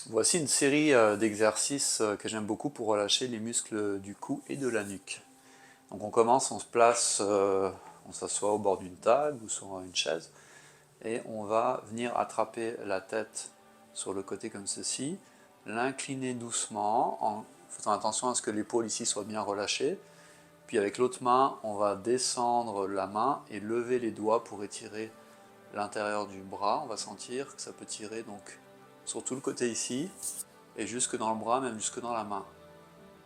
Voici une série d'exercices que j'aime beaucoup pour relâcher les muscles du cou et de la nuque. Donc on commence, on se place, on s'assoit au bord d'une table ou sur une chaise et on va venir attraper la tête sur le côté comme ceci, l'incliner doucement en faisant attention à ce que l'épaule ici soit bien relâchée. Puis avec l'autre main, on va descendre la main et lever les doigts pour étirer l'intérieur du bras. On va sentir que ça peut tirer donc sur tout le côté ici et jusque dans le bras, même jusque dans la main.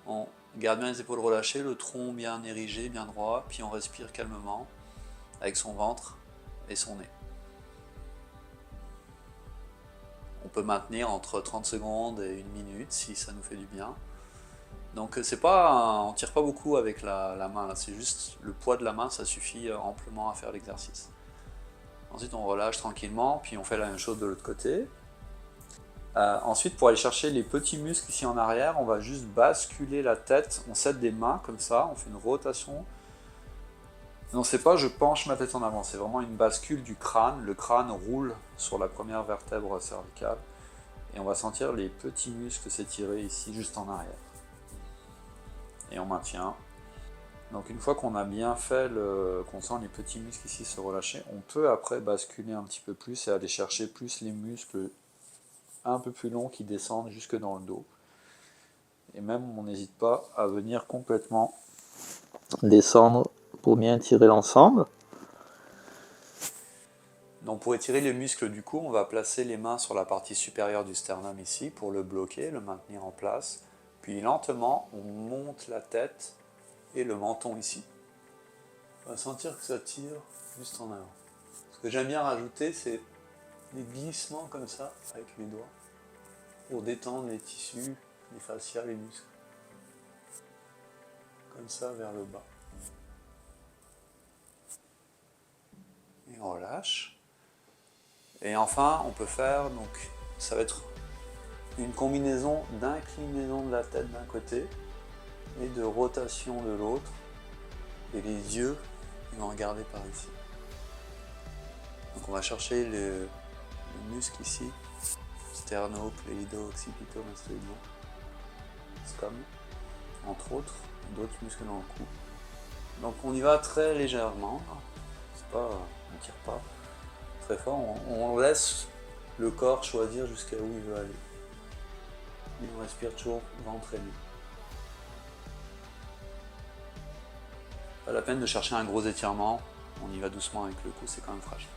On garde bien les épaules relâchées, le tronc bien érigé, bien droit, puis on respire calmement avec son ventre et son nez. On peut maintenir entre 30 secondes et 1 minute si ça nous fait du bien. Donc c'est pas, on tire pas beaucoup avec la main, là, c'est juste le poids de la main, ça suffit amplement à faire l'exercice. Ensuite on relâche tranquillement, puis on fait la même chose de l'autre côté. Ensuite, pour aller chercher les petits muscles ici en arrière, on va juste basculer la tête, on s'aide des mains comme ça, on fait une rotation. Non, c'est pas je penche ma tête en avant, c'est vraiment une bascule du crâne. Le crâne roule sur la première vertèbre cervicale et on va sentir les petits muscles s'étirer ici juste en arrière. Et on maintient. Donc une fois qu'on a bien fait, qu'on sent les petits muscles ici se relâcher, on peut après basculer un petit peu plus et aller chercher plus les muscles un peu plus longs qui descendent jusque dans le dos. Et même on n'hésite pas à venir complètement descendre pour bien étirer l'ensemble. Donc pour étirer les muscles du cou, on va placer les mains sur la partie supérieure du sternum ici pour le bloquer, le maintenir en place. Puis lentement, on monte la tête et le menton ici. On va sentir que ça tire juste en avant. Ce que j'aime bien rajouter, c'est des glissements comme ça avec les doigts pour détendre les tissus, les fascias, les muscles. Comme ça vers le bas. Et on relâche. Et enfin, on peut faire, donc ça va être une combinaison d'inclinaison de la tête d'un côté et de rotation de l'autre. Et les yeux, ils vont regarder par ici. Donc on va chercher le muscle ici, sterno, cléido, occipito, mastoïdien, scum, entre autres, d'autres muscles dans le cou. Donc on y va très légèrement, c'est pas, on ne tire pas très fort, on laisse le corps choisir jusqu'à où il veut aller. Et on respire toujours ventre et nez. Pas la peine de chercher un gros étirement, on y va doucement avec le cou, c'est quand même fragile.